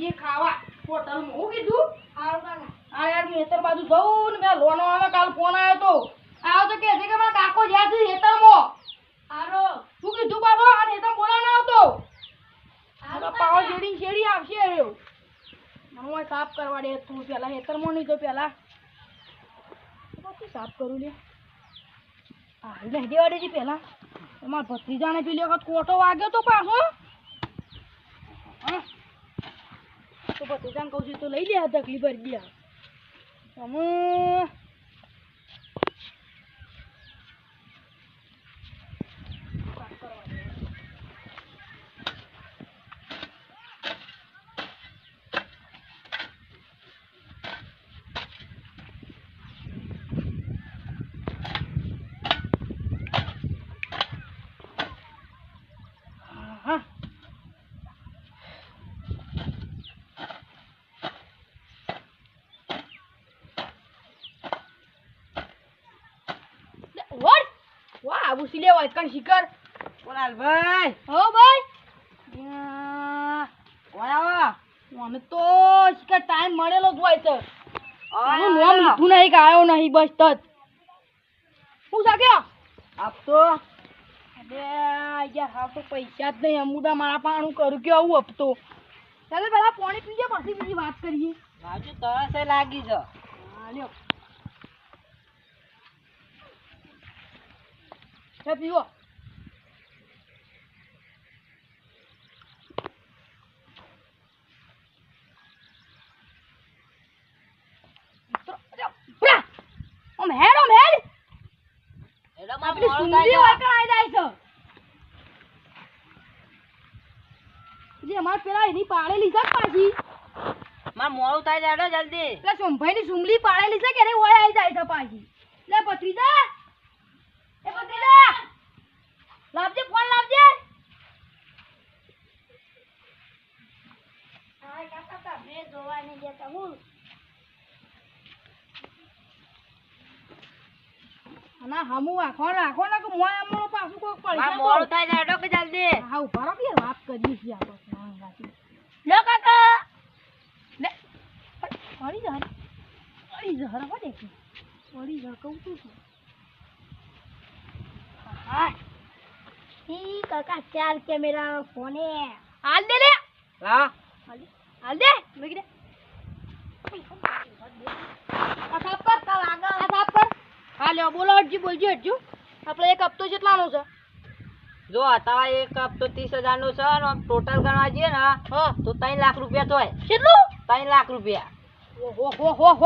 જઈએ ખાવા હોટલમાં હું કીધું હા યાર હું હેતર બાજુ જઉં ને મેં લોનો આવે કાલ ફોન આવ્યો તો આવ્યો તો કે છે કે મારા કાકો જ્યાં છે હેતરમાં હારો શું કીધું બાબો આ હેતર બોલાવ ના આવતો હારો પાવ શેડી આવશે રહ્યો મને સાફ કરવા દે તું પેલા હેતરમાં નહીં તો પેલા સાફ કરું લે હા લહેડી વાડેજી પેલા તમારા ભત્રીજાને પેલી વખત કોટો વાગ્યો તો પાછો હા તો ભત્રીજાને કહું છું તો લઈ લે તકલીફ ભરી દે તમે ઉસી લે વાયકન શિકર બોલાલ ભાઈ હો ભાઈ ઓયા મને તો શિકર ટાઈમ મળેલો જ હોય છે આનું નામ લીધું નહીં કે આયો નહીં બસ તત હું સાક્યો આપતો અબે યાર હા તો પૈસા જ નહીં અમુદા મારા પાણું કરું કે આવું આપતો ચાલે પેલા પાણી પીજે પછી બીજી વાત કરીએ રાજુ તરસે લાગી છે હા લ્યો ચા પીવો પેલા એની પાડેલી છે પાછી માર મોડું થાય છે જલ્દી પેલા સોમભાઈ ની સુમલી પાડેલી છે કે ઓય આવી જાય છે પાછી લે પત્રીજા એ પત્રીજા લાવજે ફોન લાવજે હા કાકા મે જોવા નહીં દેતા હું ના હમુ રાખો ને કે મોય અમનો પાછું કોક પડી જાય મોડું થાય છે એડો કે જલ્દી હા ઉભા રહો કે વાત કરીએ છીએ આપણે લે કાકા લે પડી જા હો દેખ પડી જા કહું છું હા ઈ કાકા ચાર કેમેરા ફોને હાલ દે લે હા હાલ દે મેં કીધે આ સાફ કર કા લાગે આ સાફ કર હા લે બોલો હટજી બોલજો હટજો આપણે એક હપ્તો કેટલાનો છે જો આતા એક હપ્તો 30000 નો છે અને ટોટલ ગણવા જઈએ ને હા તો 3 લાખ રૂપિયા તોય કેટલું 3 લાખ રૂપિયા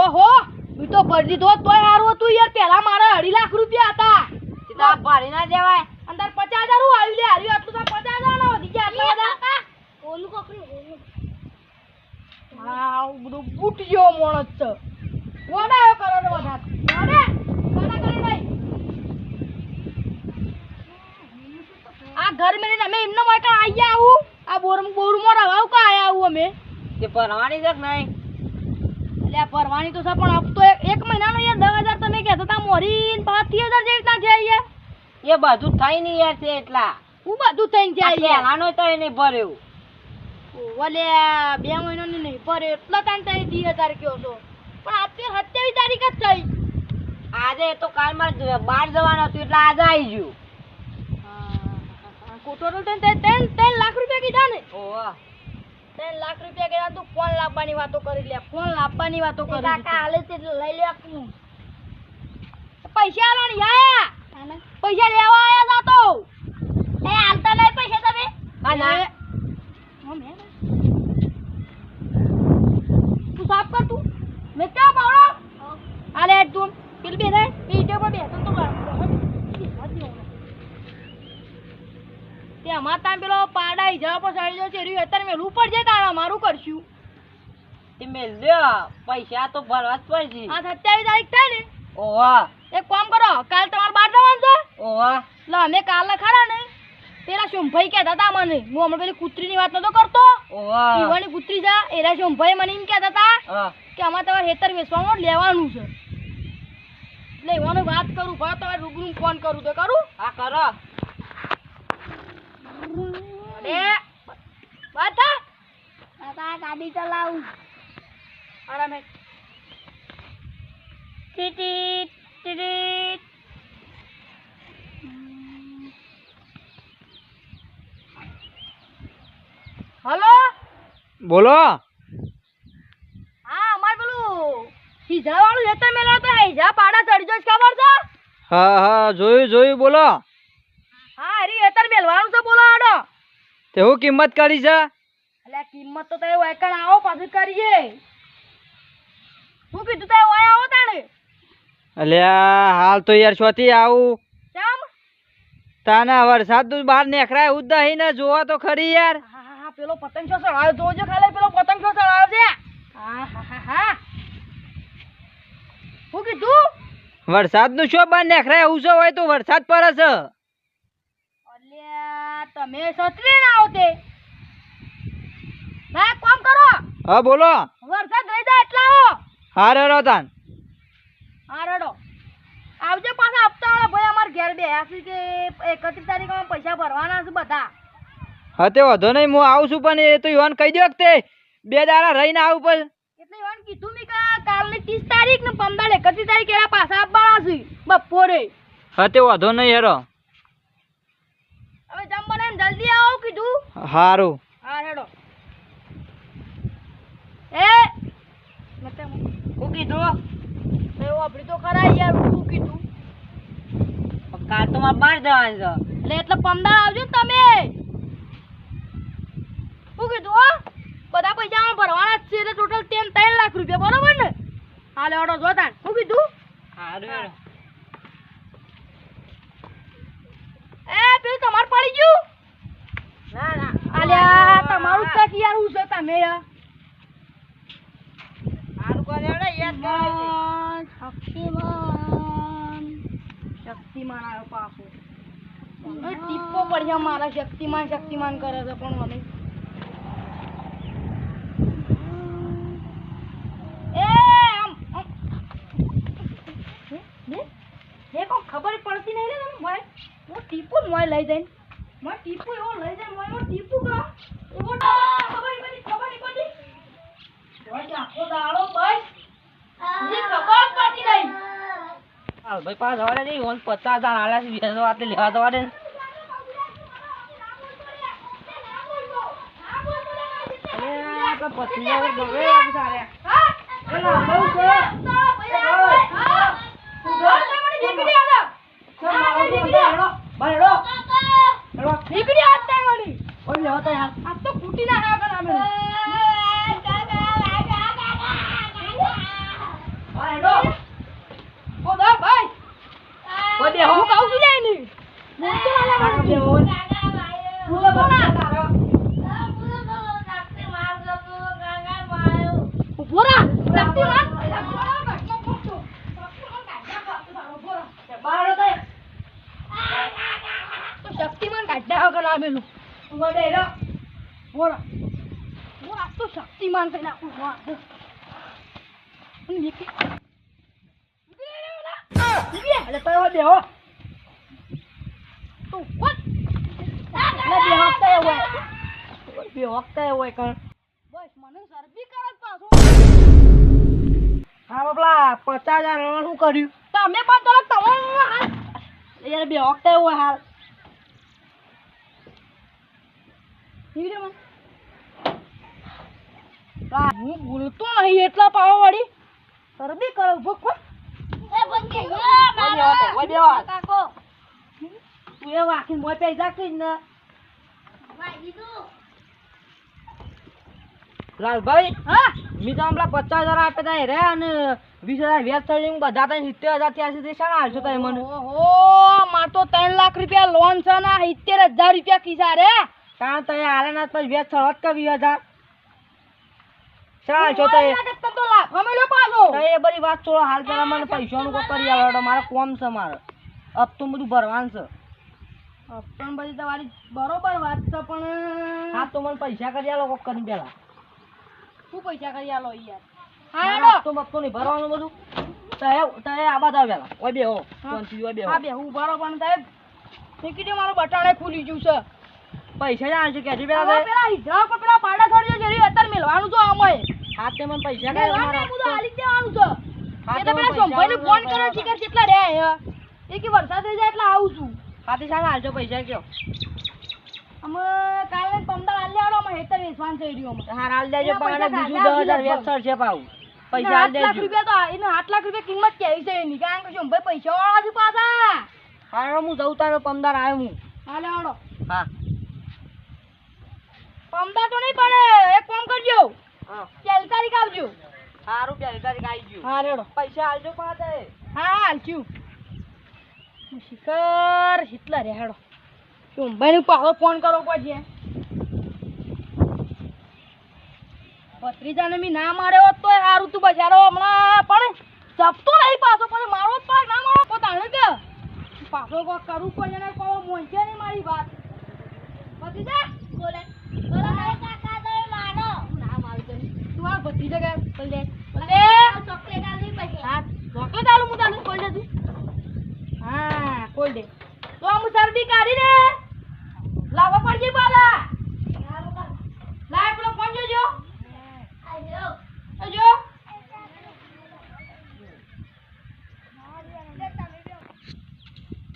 ઓહો ઈ તો ભરી દીધો તોય હારું હતું યાર પહેલા મારા 2.5 લાખ રૂપિયા હતા સીધા ભરી ના દેવાય અંદર 50000 હું આવી લે હારી આટલું તો 50000 ના વધી ગયા આટલા બધા ઓલું કોકરું હા બધું બૂટ જેવો મોણસ છે વડાયો કરો ને વડા કરી ભાઈ આ ઘર મેં અમે એમને મોય આઈ આવું આ બોરું મોરા વાવ કા આયા આવું અમે કે પરવાની છે નહીં એટલે આ પરવાની તો છે પણ હપ્તો એક મહિનાનો યાર 10000 તમે કહેતા તા મોરી 30000 જેટલા છે યાર એ બધું થઈ ની યાર છે એટલા હું બધું થઈને જાય યાર આનો તો એને ભર્યો ઓલે 2 મહિનાનો નહીં ભર્યો એટલા તાન તઈ 20000 કયો છો પણ અત્યારે 27 તારીખ જ થઈ આજે તો કાલ મારે બહાર જવાનું હતું એટલે આજે આવી ગયું હા ટોટલ 3 લાખ રૂપિયા કીધા ને ઓહ 3 લાખ રૂપિયા કીધા તું ફોન લાવવાની વાતો કરી લે ફોન લાવવાની વાતો કરી કાકા હાલે તે લઈ લે આપનું પૈસા આલો ને યા પૈસા લેવા આયા તા તો એ હાલતા નહીં પૈસા તમે હા ના તું સાફ કર તું મે ક્યાં બાવળો આલે તું પેલ બે રે ઈટે પર બેસો તો તે અમાર તામ પેલો પાડાઈ જવા પર સાડી જો છે રી અત્યારે મેલું પર જાય તારા મારું કરશું તે મેલ દે પૈસા તો ભરવા જ પડશે આ 27 તારીખ થાય ને ઓહો એક કામ કરો કાલ તમાર બાર જવાનું છે ઓહો લા અમે કાલ ખરા ને પેલા સોમભાઈ કહેતા તા મને હું હમણાં પેલી કૂતરીની વાત નતો કરતો ઓહો ઈવાની કૂતરી જા એરા સોમભાઈ મને એમ કહેતા તા કે અમાર તમાર હેતર વેચવાનું લેવાનું છે એટલે ઈવાનો વાત કરું ભાઈ તમારે રૂબરૂ ફોન કરું તો કરું હા કરો અરે વાત થા કાકા ગાડી ચલાવું આરામે ટીટી ટીટી હલો બોલો. હા અમાર પેલું હિજા વાળું હેતર મેલા તો હિજા પાડા ચડજો ખબર છે હા હા જોયું બોલો. હા હરી હેતર મેલવાનું છે બોલો આડો તે હું કિંમત કરી છે? એટલે કિંમત તો તે વાયકણ આવો પાછું કરીએ હું કીધું તે ઓય આવો તાણે અલ્યા હાલ તો યાર છોથી આવું કેમ તાના વરસાદ તું બહાર નીકળાય એવું જ નહીં ને જોવા તો ખરી યાર. હા પેલો પતંગ છો સળાવ્યો જોજો ખાલી પેલો પતંગ છો સળાવ્યો છે હા હું કીધું વરસાદ નું શું બહાર નીકળાય એવું છે હોય તો વરસાદ પડે છે. અલ્યા તમે સતરી ના આવતે ના કામ કરો હા બોલો. વરસાદ રહી જાય એટલા હો હા રેડો તાન. હા રડો આવજો પાછા હપ્તા વાળા ભાઈ અમાર ઘેર બે આસી કે 31 તારીખમાં પૈસા ભરવાના છે બધા. હા તે વધો નહીં હું આવું છું પણ એ તો યુવાન કહી દો કે 2 દાડા રહીને આવું પછી. એટલે એવાને કીધું મી કે કાલની 30 તારીખ ને પમદાડ 31 તારીખ એના પાછા આપવાના છે બપોરે. હા તે વધો નહીં હેરો. હવે જમ બનાવીને જલ્દી આવો કીધું. હારું. હા હેડો એ મતે હું કીધું એવું આપડી તો ખરા યાર શું કીધું કાલ તો મારે બહાર જવાનું છે એટલે પમદાડ આવજો ને તમે શું કીધું હો બધા પૈસા ભરવાના જ છે એટલે ટોટલ 3 લાખ રૂપિયા બરોબર ને હા લેવાડો જોતા શું કીધું હારું. એ પેલું તમાર પડી ગયું ના અલ્યા તમારું છે કે યાર હું છે તમે યાર હારું કરે રે યાદ શક્તિમાન આવ્યો પાછો ટીપો પડ્યા મારા શક્તિમાન કરે છે પણ મને એ આમ હે કોણ ખબર પડતી નહીં ને તમે મોય હું ટીપુ મોય લઈ જઈને મોય ટીપુ એવો લઈ જાય મોય ટીપુ કા એવો ખબર નહીં પડી મોય આખો દાડો બસ ની ખબર પડતી નહીં હાલ ભાઈ પાસ હવાડે નહીં 50,000 આલ્યા છે 20,000 વાતે લેવા તો વાડે આપણે 25,000 બગડે આપી સારે હા એલા બહુ છે શક્તિમાન કાઢ્યા વગર આવેલું બોરા હું આ તો શક્તિમાન કઈ નાખું હા બાપલા 50,000 શું કર્યું તમે પણ તો તમારું યાર બે વખતે હોય હાલ હું ભૂલતો નહીં એટલા પાવા વાળી શરદી કરે ઉભો તું એ વાંખીને મોય પૈસા કઈ ને લાલભાઈ હા મી તો હમણાં 50,000 આપ્યા તા રે અને 20,000 વ્યાજ ચડી બધા તને 70,000 થયા છે તે શાના હાલશો તમે મને ઓહો માર તો 3 લાખ રૂપિયા લોન છે ને 70,000 રૂપિયા કીધા રે કારણ તો હાલે ના પછી વ્યાજ ચડત કે 20,000 શાના હાલશો તો તો લાખ હમેલો પાછો એ બધી વાત છોડો હાલ પેલા મને પૈસાનું કોઈ કરી આવે મારે કોમ છે મારે અબ તો બધું ભરવાનું છે પણ બધી તમારી બરોબર વાત છે પણ હા તો મને પૈસા કરી આલો કોક કરી પેલા શું પૈસા કરી આલો યાર હા તો મત નહીં ભરવાનું બધું તય આબાદ આવેલા ઓય બે હો કોનથી ઓય બે હા બે હું ભરો પણ સાહેબ નીકળી દે મારો બટાણે ખુલી ગયું છે પૈસા જ આવશે કે પેલા હિજરા પર પેલા પાડા છોડજો જેરી અત્યારે મેલવાનું જો તે મને પૈસા લે, કાંઈ વાને અમારા હું તો હાલી જ દેવાનું છે. હા, એ તો તો પેલા પૈસા સોમભાઈને ફોન આલવાના કર્યો હતા. છે કે કેટલા રહ્યા હે. એ કે વરસાદ થઈ જાય એટલે આવું છું. હાથી સાહેબ હાલજો પૈસા કયો અમે કાલે પમદાર હાલ લેવાનો અમે હેતર વેચવાનું થઈ રહ્યું અમે. હા હાલ દેજો એના પણ પૈસા બીજું કાઢ્યા 10,000 લગભગ. વેચાણ છે પાછું પૈસા એના હાલ 8 લાખ દેજો રૂપિયા તો એના 8 લાખ રૂપિયા કિંમત કેવી છે એની કારણ કે સોમભાઈ પૈસા વાળા છે પાછા. હા હું જઉં તારો પમદાર આવ્યો હું હા લેવાનો હા પમદાર તો નહીં પણ એક કામ કરજો હા 4 તારીખ આવજો. સારું 2 તારીખ આવી ગયું હા રેડો પૈસા હાલજો પાછા હા હાલશું. શિખર hitler રે હેડો સોમભાઈને પાછો ફોન કરવો પડશે. ભત્રીજાને મી ના માર્યો હોત તોય સારું તું બજારો હમણાં પણ જપતો નહીં પાછો પછી મારો જ પાક ના મારો પોતાને કે પાછો કોક કરવું પડે ને કોઈ મોંચે નહીં મારી વાત. ભત્રીજા બોલે બોલો નહીં કાકા તો મારો ના મારું તને તું આ ભત્રીજા કે બોલ દે ચોકલેટ આલી પછી હા ચોકલેટ આલું હું તારું ખોલ દે તું. હા ખોલ દે તો હું શરદી કાઢી દે લાવવા પડશે પાલા લાય પેલો ફોન જોજો આજો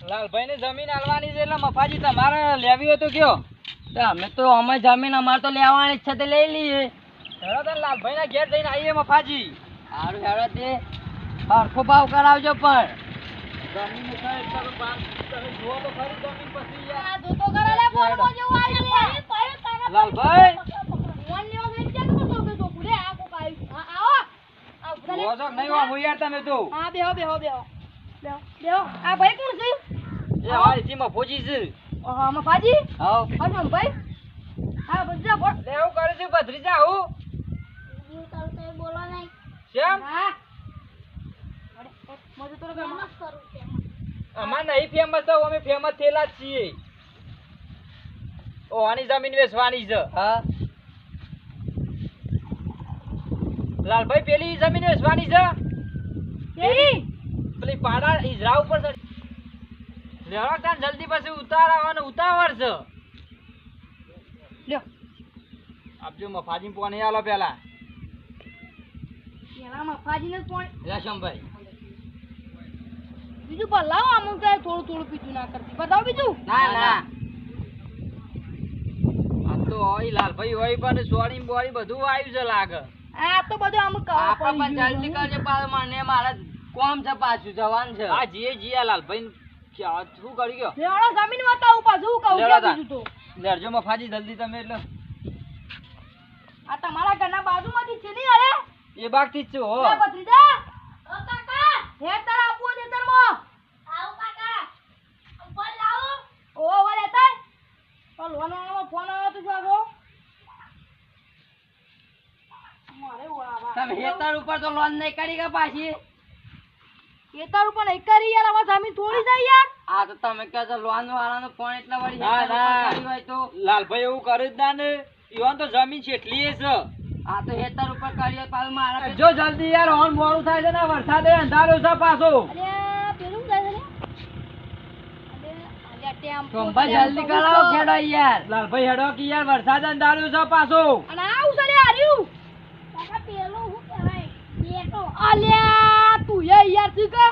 લાલભાઈ ને જમીન આલવાની છે એટલે મફાજી તમારે લેવી હોય તો કયો તો અમે તો અમે જમીન અમારે તો લેવાની જ છે તે લઈ લઈએ હેડો તને લાલભાઈ ના ઘેર જઈને આવીએ મફાજી સારું હેડો તે સરખો ભાવ કરાવજો પણ જમીન તમે જુઓ તો ખરી જમીન પછી યાર. આ જોતો કરે લે ફોન માં જેવું આવી છે લાલભાઈ ફોન લેવો છે કેમ કરતો કે તો પૂરે આ કો કાઈ આવો આ ઉભા લે. જુઓ છો કે નહીં વામો યાર તમે તો હા બેહો બેહો બેહો બેહો બેહો આ ભાઈ કોણ છે એ હાલ થી મફોજી છે ઓહો મફાજી આવ હા ભાઈ હા બધા બોલ લે હું કરે છે ભત્રીજા હું હું તરત બોલો નહીં કેમ હા અરે મજે તો ફેમસ કરું છે અમાર નહીં ફેમસ તો અમે ફેમસ થયેલા જ છીએ ઓ આની જમીન વેચવાની છે હા લાલભાઈ પેલી જમીન વેચવાની છે કેવી પેલી પાડા ઈજરા ઉપર છે લેવા તાન જલ્દી પછી ઉતારવાનો ઉતાવળ છે લ્યો આપજો મફાજી પોણી આલો પેલા પેલા મફાજીને ફોન રેશમભાઈ બીજું બદલાવો અમુક થોડું થોડું બીજું ના કરતી બતાવો બીજું ના ના આ તો હોય લાલભાઈ હોય પણ સોરી બોરી બધું આવ્યું છે લાગે આ તો બધું અમુક કરવા આપણે પડી પણ જલ્દી ગયું. કરજે પાછું મને મારે કોમ છે પાછું જવાનું છે આ જીએ લાલભાઈ શું કરી ગયો લેવાડો જમીન બતાવું પાછું કહું લેવડો કે તાન. બીજું તો લેરજો મફાજી જલ્દી તમે એટલે આ તમારા ઘરના બાજુમાંથી જ છે નહીં અરે એ બાગથી જ છું હો લે ભત્રીજા ઓ કાકા હે તારા આપવો દે તરમો આવ કાકા ફોન લાવો ઓ વળે તાય ફોન લોનો ફોન આવ્યો તો જાગો મારે વાવા તમે હેતર ઉપર તો લોન નહીં કરી કે પાછી એ તારું પણ એક કરી યાર આવા જમીન થોડી જાય યાર આ તો તમે કહો છો લોન વાળાનો ફોન એટલા વળી હેતર ઉપર કરી હોય તો લાલભાઈ એવું કરે જ ના ને ઈવન તો જમીન છેટલી છે આ તો હેતર ઉપર કરી પાછું મારા જો જલ્દી યાર હોન મોડું થાય છે ને વરસાદે અંધારો છે પાછો અરે પેલું જાય છે ને અરે ટેમ્પો કંપા જલ્દી કરાવો ખેડો યાર લાલભાઈ હેડો કે યાર વરસાદ અંધારો છે પાછો અને આવું સરે હાર્યું કાકા પેલું હું કહેવાય બેટો અલ્યા તું એ યાર ઠીક હે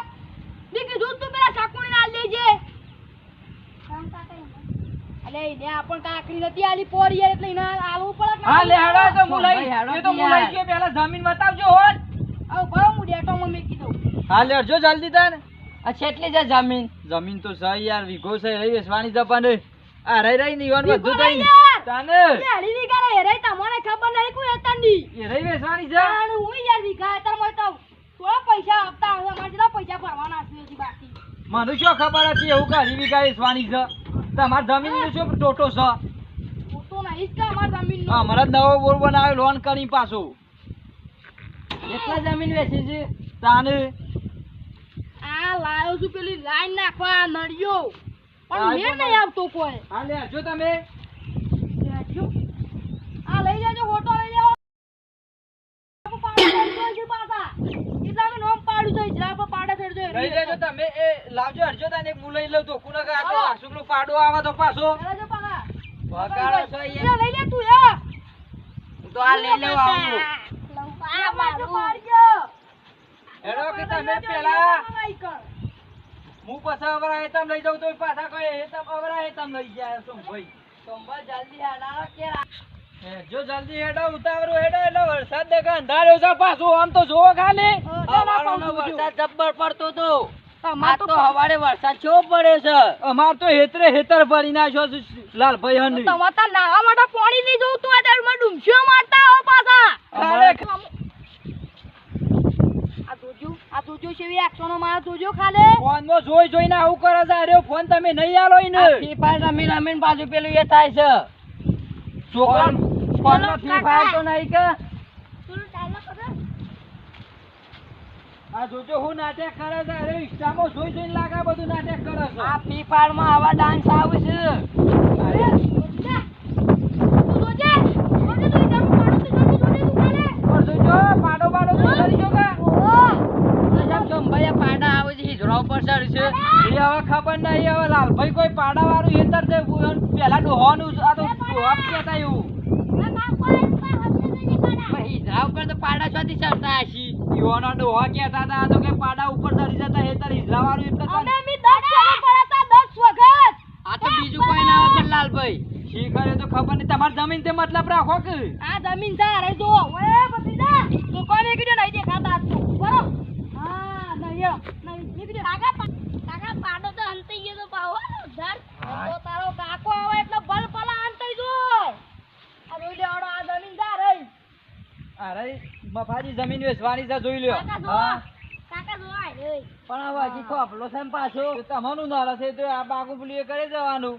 દી કીધું તું પેલા ચાકુને આલ દેજે અલે ઈને આપણ કાકડી નથી આલી પોર યાર એટલે ઈને આલવું પડે હા લે હેડો તો હું લઈ એ તો હું લઈ કે પહેલા જમીન બતાવજો હોત આવ બરો હું ડેટો માં મેકી દઉં હા લેજો જલ્દી તાર આ છેટલી છે જમીન જમીન તો સહી યાર વીઘો છે રહી વેસવાની જપાને આ રહી ને ઈવન બધું થઈ તાને અરે હરી વીઘા રે હેરાઈ તમને ખબર નહીં કોઈ એતાંડી એ રહી વેસવાની છે અને હું યાર વીઘા એતર માં તો થોડા પૈસા આપતા હશે અમારે જેટલા પૈસા ભરવાના હશે હજી બાકી મને શું ખબર હતી એવું કરી વીઘા વેસવાની છે તમાર જમીન નો શું ટોટો છે હું તો નહીં જ કે અમાર જમીન હા મારા નવો બોર બનાવ્યો લોન કરી પાછો એટલા જમીન વેચી છે તાને આ લાયો છું પેલી લાઈન નાખવા નળિયો પણ લાઈ મેં પણ નહીં આવતો કોઈ હા લેજો તમે લેજો. આ લઈ જાજો ફોટો લઈ જાઓ એટલા મેં નોમ પાડ્યું છે ઈજરા પર પાડા ચડજો લઈ લેજો તમે એ લાવજો હરજો તને એક હું લઈ લઉં તો કુના કા તો આસુકલો પાડો આવે તો પાછો લેજો પાકા વગાડો છો ઈજરા લઈ લે તું યાર હું તો આ લઈ લેવા આવું આ માથે પાડ્યો હેડો કે તમે પેલા હું પાછા અવરા હેતમ લઈ જાઉં તો પાછા કહે હેતમ અવરા હેતમ લઈ જાય શું ભાઈ સોમવાર જલ્દી હેડાળો કેરા જો જલ્દી હેડો ઉતાવળો હેડો એટલે વરસાદ દેખા અંધાર્યો છે પાછું આમ તો જોવો ખાલી હવારનો વરસાદ જબ્બર પડતો તો અમાર તો હવારે વરસાદ કેવો પડે છે અમાર તો હેતર ભરી નાખ્યો છે લાલભાઈ હની તમાર તા નાવા માટે પાણી લઈ જવું તો અત્યારે માં ડૂમસ્યો મારતા હો પાછા આ જોજો સેવી એક્શનો માં જોજો ખાલે ફોન માં જોઈને આવું કરે છે અરે ફોન તમે નહીં આલો ઈને ફ્રી ફાયર રમીને પાછું પેલું એ થાય છે છોકરા ફોન માં ફ્રી ફાયર તો નહીં કે તું ચાલો કરે આ જોજો હું નાટક કરે છે અરે ઇન્સ્ટામાં જોઈને લાગે બધું નાટક કરે છે આ ફ્રી ફાયર માં આવા ડાન્સ આવે છે અરે જોજે પાડો કરી જો કે ભાઈ પાડા આવે છે હિજરા ઉપર સર છે એ હવે ખબર નહીં હવે લાલભાઈ કોઈ પાડા વાળું હેતર છે પેલા ડોહાનું આ તો ડોહા કેતા એવું હિજરા ઉપર તો પાડા છોથી ચડતા હશી યોનો ડોહા કેતા હતા આ તો કે પાડા ઉપર ચડી જતા હેતર હિજરા વાળું એટલે અમે મી 10 વખત આ તો બીજું કોઈ ના આવે પણ લાલભાઈ શીખરે તો ખબર નહીં તમાર જમીન તે મતલબ રાખો કે આ જમીન છે અરે જો ઓએ બતીડા તો કોને કીધું નહીં દેખાતા આજ તો બરો હા નહીં કીધું કાકા પાડો તો અંતઈ ગયો તો પાવો ધર તો તારો કાકો આવે એટલે બલ પલા અંતઈ જો આ જોઈ લેવાડો આ જમીન છે અરે મફાજી જમીન વેચવાની છે જોઈ લ્યો કાકા જો આય રે પણ હવે હજી ખોપલો છે ને પાછો તમારું નારા છે તો આ બાગુ પુલીએ કરે જવાનું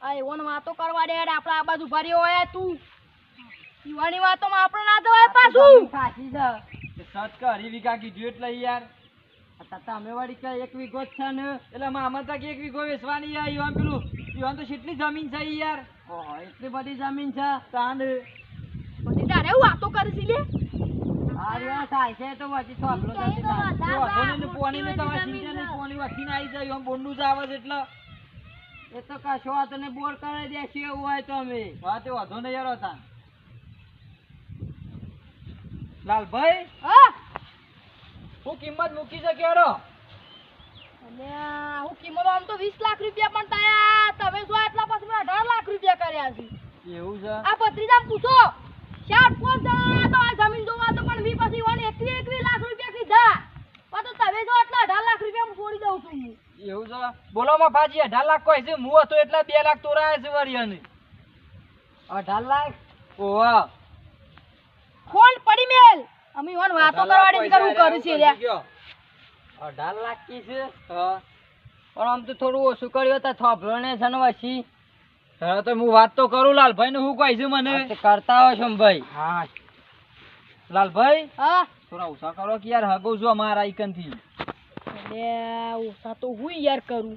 આ ઓન વાતો કરવા દે આપણે આ બાજુ ભર્યો હોય તું યુવાની વાતોમાં આપણો ના જવાય પાછું સાચી છે સચ કરી વીઘા કીધું એટલે યાર તમે વળી કે 1 વીઘો જ છે ને એટલે મામા તક 1 વીઘો વેચવાની યાર યુવાન પેલું યુવાન તો કેટલી જમીન છે યાર ઓહો એટલી બધી જમીન છે તાંડ બધી તારે વાતો કરી લે આર્યા થાય છે તો વચ્ચે થોપલો જતી થાય તો પોણી ને તમારે ચિંતા નહીં પોણી વખીને આવી જાય યુવાન બોંડું જ આવે છે એટલે એ તો કશો આ તને બોર કરી દેશે એવું હોય તો અમે હા તે વાંધો નહીં યાર હતા લાલભાઈ હા હું કિંમત મૂકી શક્યો રો અને હું કિંમત આમ તો 20 લાખ રૂપિયા પણ તાયા તમે જો એટલા પછી મેં 18 લાખ રૂપિયા કર્યા છે એવું છે આ ભત્રીજા પૂછો 4-5 જણા તો આ જમીન જોવા તો પણ વી પછી વન 21 લાખ રૂપિયા કીધા પણ તો તમે જો એટલા 18 લાખ રૂપિયા હું છોડી દઉં છું એવું છે બોલો માં ભાજી 18 લાખ કોઈ છે હું હતો એટલા 2 લાખ તોરાયા છે વરિયાને 18 લાખ ઓવા ફોન પડી મેલ અમે વન વાતો કરવાની કરું કરું છે રે 18 લાખ કી છે હા પણ આમ તો થોડું ઓછું કર્યો તા થોભલો ને છે ને વસી હા તો હું વાત તો કરું લાલભાઈ ને હું કહી છું મને કરતા હો છો ભાઈ હા લાલભાઈ હા થોડા ઓછા કરો કે યાર હગો છો અમારા આઈકન થી લે ઓછા તો હું યાર કરું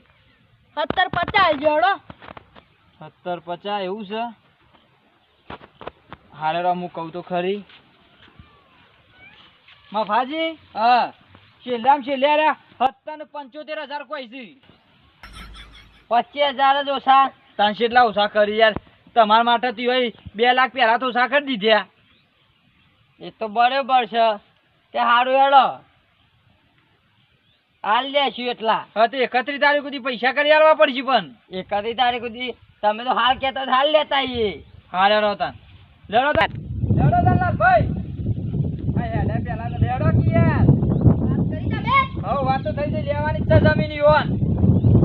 70-50 જોડો 70-50 એવું છે હારે રો હું કહું તો ખરી મફાજી હા છેલ્લે રે 75,000 કોઈ છે 25,000 જ ઓછા તાન કેટલા ઓછા કરી યાર તમારા માટે તો 2 લાખ પહેલા તો ઓછા કરી દીધા એ તો બરાબર છે તે સારું હેડો હાલ લેશું એટલા હા તો 31 તારીખ સુધી પૈસા કરી આલવા પડશે પણ 31 તારીખ સુધી તમે તો હાલ કહેતા હાલ લેતા આવીએ હા લેડો તાન લાલભાઈ પેલા લેડો કે યાર વાત કરી તમે હવે વાત તો થઈ જાય લેવાની છે જમીન યોન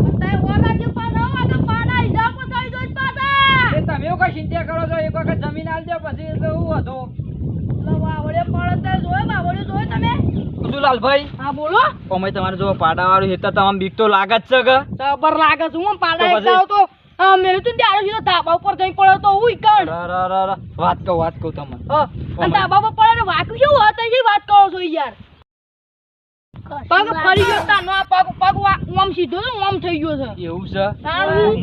બતાય ઓલા જે પાડા પાડા હિસાબ થઈ જોઈ પાડા એ તમે એવું કઈ ચિંતા કરો છો એક વખત જમીન આલ દો પછી તો હું હતો બાવળે પડે જોય બાવળે જોય તમે શું લાલભાઈ હા બોલો ઓમે તમારે જો પાડા વાળું હેતા તમામ બીક તો લાગે જ છે કે જબર લાગે છે હું પાડા એક જાવ તો મેરે તો ત્યારે સીધો ધાબા ઉપર જઈ પડ્યો તો હું કણ વાત કહું તમને અને ધાબા પર પડે ને વાક્યું કેવું હતા એ વાત કરો છો યાર પગ ફરી ગયો તા નો પગ ઓમ સીધો તો ઓમ થઈ ગયો છે એવું છે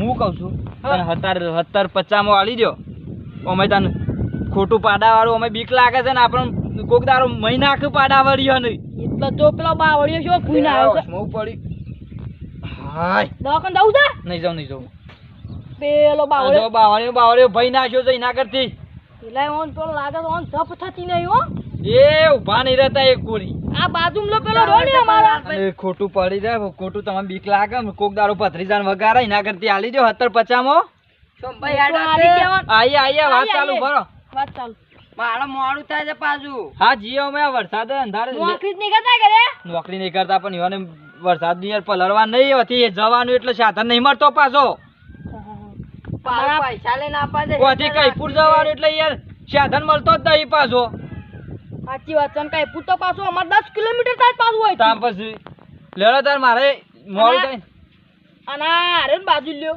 હું કહું છું તને 70-50 માં આલી દો ઓમે તને ખોટું પાડા વાળું અમે બીક લાગે છે ને આપણને કોક દારો મહિના આખું પાડા વાળ્યો નહીં એટલે તો પેલો બાવળિયો છો ભૂઈ ના આવ્યો છે સ્મોક પડી હાય દવાખાને જાવું છે નહીં જાઉં પેલો બાવળિયો ભાઈ નાખ્યો છે એના કરતી પેલા ઓન પેલો લાગે તો ઓન જપ થતી નહીં હો એ ઊભા નહીં રહેતા એક કોરી આ બાજુમાં લો પેલો રહ્યો ને અમારો અને ખોટું પડી જાય ખોટું તમને બીક લાગે કોક દાડો ભત્રીજાને વગાડે એના કરતી આલી દો 70-50 માં ભાઈ આલી દેવાનું. આઈએ વાત ચાલુ ભરો વાત ચાલુ. મારે મોડું થાય છે પાછું હા જીઓ મેં વરસાદ અંધારે નોકરી જ નહીં કરતા ઘરે? નોકરી નહીં કરતા પણ ઈવોને વરસાદ ની યાર પલળવા નહીં હતી જવાનું એટલે સાધન નહીં મળતો પાછો પૈસા લઈને આપવા દે. ઓથી કઈપુર જવાનું એટલે યાર સાધન મળતો જ નહીં પાછો સાચી વાત છે. કઈ પૂછતો પાછું અમારે 10 કિલોમીટર થાય પાછું હોય તાર પછી લેડો તાર મારે મોડું થાય અને આ અરે બાજુ લ્યો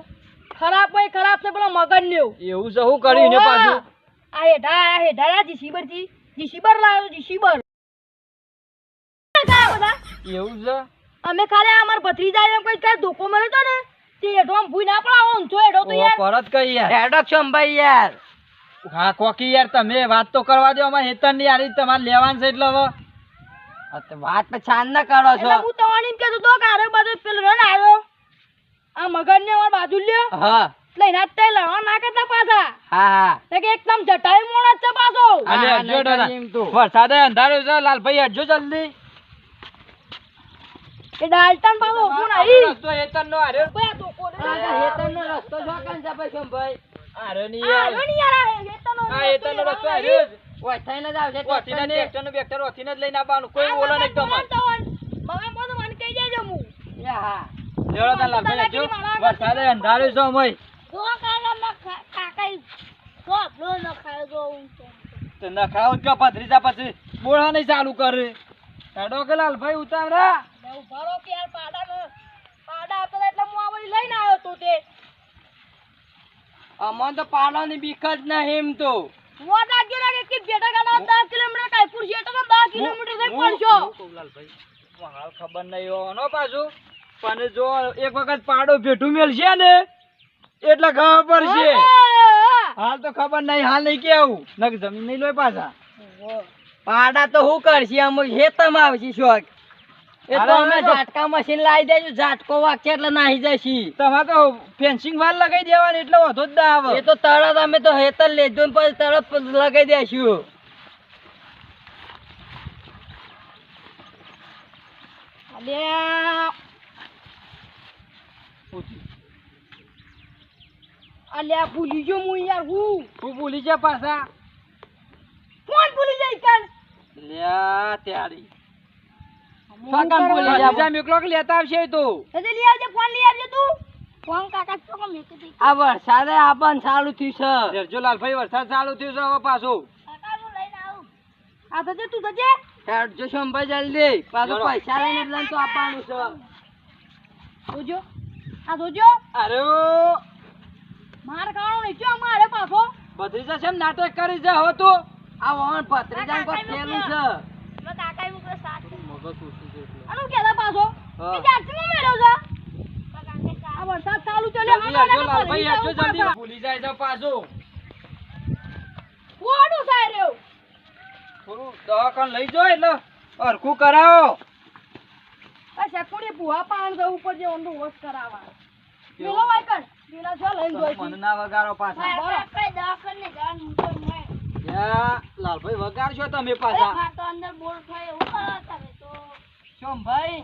ખરાબ હોય ખરાબ છે પેલો મગજ લ્યો એવું છે શું કર્યું ને પાછું આ હેઠા જીસીબર થી જીસીબર લાવ્યો જીસીબર એવું છે અમે ખાલી અમાર ભત્રીજા એમ કઈ કઈ ધોકો મળે તો ને તે હેઠો આમ ભૂઈ ના પડાવો ઊંચો હેઠો તો યાર પરત કઈ યાર હેડો છો ભાઈ યાર હા કોકી યાર તમે વાત તો કરવા દો અમારે હેતર ની યાર તમારે લેવાનું છે એટલે હવે વાત તો છાન ના કરો એટલે હું તવાની એમ કહેતો તો કે આરે બાજુ પેલો રન આવ્યો આ મગજ ને અમાર બાજુ લ્યો હા લઈને આતે લડવા ના કરતા પાછા હા તે કે એકદમ જટાઈ મોણ છે પાછો અને હટજો દાદા વરસાદે અંધાર્યો છે લાલભાઈ હટજો જલ્દી એ ડાલ્ટન પાછો કોણ આવી રસ્તો હેતર નો આર્યો કયા ધોકો રે હેતર નો રસ્તો જો કાન છે ભાઈ ભાઈ આરે ની આ યાર રન યાર આ હેતર નો રસ્તો આર્યો ઓય થઈને જ આવશે ઓથીને ટ્રેક્ટર નું બેક્ટર ઓથીને જ લઈને આવવાનું કોઈ ઓલો નહીં તમારે મગા મોનો મને કહી દેજો હું હા લેડો તાર લાલભાઈ હટજો વરસાદે અંધાર્યો છે અમે તો કાલા માં કાકાઈ તો બ્લો ન ખાય જો તો ના ખાવ કે પથરીજા પછી બોળા નહીં ચાલુ કરે હેડો કે લાલભાઈ ઉતાવરા ઉભારો કે યાર પાડા આપેલા એટલે હું આવડી લઈને આવ્યો તો તે અમન તો પાડાની બીક જ નહીં એમ તો મોટા ગેરા કે બેટા ગાડા 10 કિલોમીટર કાઈપુર છે તો 10 કિલોમીટર થઈ પડશો લાલભાઈ હાલ ખબર નહીં હોનો પાછું પણ જો એક વખત પાડો ભેટું મેલશે ને એટલે ખબર પડશે હાલ તો ખબર નહીં હાલ નહીં કેવું નક જમીન નહીં લોય પાછા પાડા તો હું કરશી અમ હેતમ આવશે શોક એ તો અમે ઝાટકા મશીન લાવી દેજો ઝાટકો વાગશે એટલે નાહી જશી તમારે તો ફેન્સિંગ વાલ લગાઈ દેવાની એટલે વધુ જ ના આવે એ તો તરત અમે તો હેતર લેજો ને પછી તરત લગાઈ દેશું અલ્યા અલ્યા ભૂલી ગયો હું યાર હું ભૂલી જા પાછા કોણ ભૂલી જાય કાન લ્યા ત્યારી કાકા ભૂલી જા બીજા મેકલો કે લેતા આવશે તો એટલે લઈ આવજે ફોન લઈ આવજે તું ફોન કાકા તો કો મેકી દે આ વરસાદે આપણ ચાલુ થયું છે જો લાલભાઈ વરસાદ ચાલુ થયો છે હવે પાછો કાકા હું લઈને આવું આ તો તું જજે હેડ જો સંભાઈ જલ્દી પાછો પૈસા લઈને એટલે તો આપવાનું છે જોજો આ જોજો અરે માર ખાવાનો નહીં છો અમારે પાછો ભત્રીજા છે નાટક કરી છે હવે તું આ વહન પત્રીજાન કો ખેલું છે મે કાકા મુકે સાથ મગજ ઓછું છે એટલે આનું કેદા પાછો હા. કે ચાર્જિંગ મેળ્યો છે આ વરસાદ ચાલુ છે લે જલ્દી આવજો લાલભાઈ આવજો જલ્દી ભૂલી જાય છે પાછો કોડું સાય રહ્યો થોડું દવાખાન લઈ જાઓ એટલે હરખું કરાવો આ શેકુડી ભુવા પાણ જવું ઉપર જે ઓંડું વોશ કરાવવા પેલો વાયકન પેલા જો લઈને જોઈ મને ના વગાડો પાછા આપણે દવાખાને જવાનું તો નહીં યા લાલભાઈ વગાડશો તમે પાછા માર તો અંદર બોલ થાય એવું કરો તમે તો શોમભાઈ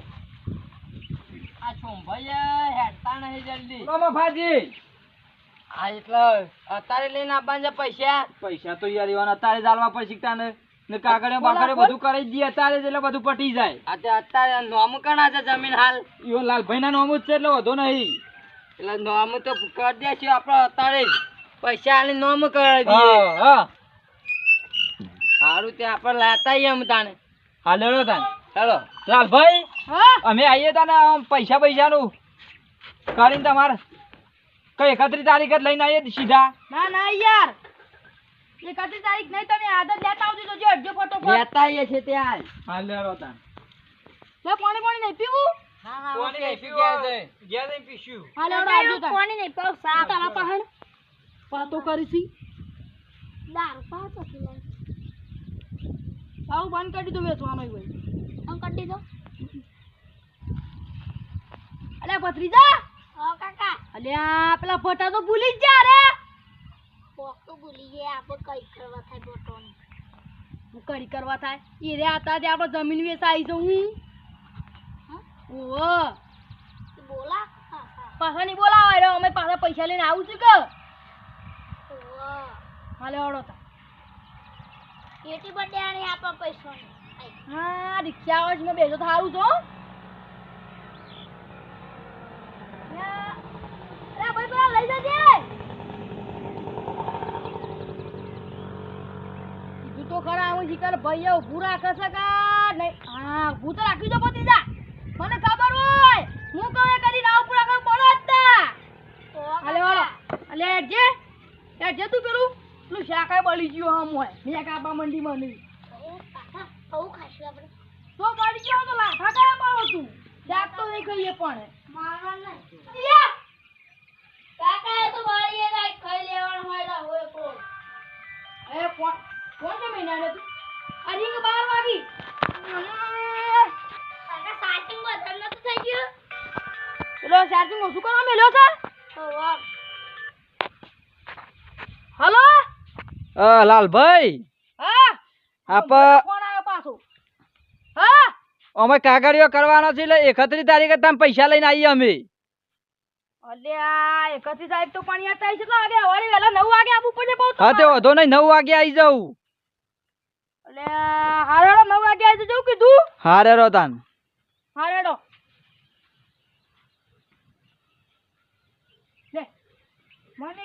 આ છોંભાઈ હેડતા નહીં જલ્દી બોલો મફાજી આ એટલે અત્યારે લઈને આવવાના છે પૈસા પૈસા તો યાર એવાના અત્યારે ચાલવા પડશે તાને ને કાગળે બાગળે બધું કરી દઈએ અત્યારે જ એટલે બધું પટી જાય અત્યારે નોમ કણા છે જમીન હાલ ઈવો લાલભાઈ ના નોમ જ છે એટલે વધુ નહીં એટલે નોમ તો કરી દેશું આપણે અત્યારે જ પૈસા આલી નોમ કરી દઈએ હા હા સારું તે આપણે લાતા આવીએ અમે તાને હા લેડો તાન ચાલો લાલભાઈ હા અમે આવીએ તાને આમ પૈસાનું કરીને તમારે કઈ 31 તારીખ જ લઈને આવીએ સીધા ના ના યાર 31 તારીખ નહીં તમે આદત લેતા આવજો તો જે અડજો ફટોફટ લેતા આવીએ છે ત્યાં હા લેડો તાન લે પાણી નહીં પીવું ના ના પાણી નહીં પીવું ગયા જઈને પીશું હા લેડો આવજો પાણી નહીં પાવ સા તારા પહાડ પાતો કરીસી દારૂ પાતો પીલા સારું બંધ કરી દો વેચવાનો હોય બંધ કરી દો અલે ભત્રીજા હા કાકા અલ્યા પેલા ફોટા તો ભૂલી જ જા રે ફોટો ભૂલી ગયા આપણે કઈ કરવા થાય ફોટો કરી કરવા થાય એ રે હતા તે આપણે જમીન વેચાઈ જવું ઓહો બોલા પાછા નહીં બોલાવા રે અમે પાછા પૈસા લઈને આવું છું કે હાલે ઓળો તા કેટી બર્થડે આની આપા પૈસા હા રિક્ષા આવે છે મેં બેસો થારું છો અરે ભાઈ પેલા લઈ જજે કીધું તો ખરા હું શિકાર ભાઈ ઊભું રાખે છે કે નહીં હા ઊભું તો રાખ્યું છે ભતીજા મને ખબર હોય હું કહું એ કદી નાવ પૂરા કરું પડો જ તા હાલે વાળો અલે જે તું પેલું શાકાય બળી ગયું હમ હોય મેં કાપા મંડીમાં નહીં આવું ખાશું આપણે તો બળી ગયો તો લાખા કયા પાડો તું શાક તો નહીં ખાઈએ પણ મારવા નહીં કાકા તો બળી જાય ખાઈ લેવાનું હોય તો એ કોણ છે મહિના ને તું અરે 12 વાગી કાકા ચાર્જિંગ બદલ ન તો થઈ ગયું પેલો ચાર્જિંગ ઓછું કરવા મેલ્યો છે હલો લાલભાઈ હા આપ ફોન આવ્યો પાછો હા અમે કાગળિયો કરવાનો છે એટલે 31 તારીખે તમે પૈસા લઈને આવીએ અમે અલ્યા 31 તારીખ તો પણ યાર થાય છે તો આગે હવારે વેલા 9 વાગે આવવું પડે બહુ હા તે વધો નહીં 9 વાગે આવી જાઉં અલ્યા હારેડો 9 વાગે આવી જવું કીધું હારેરો તાન હારેડો લે મને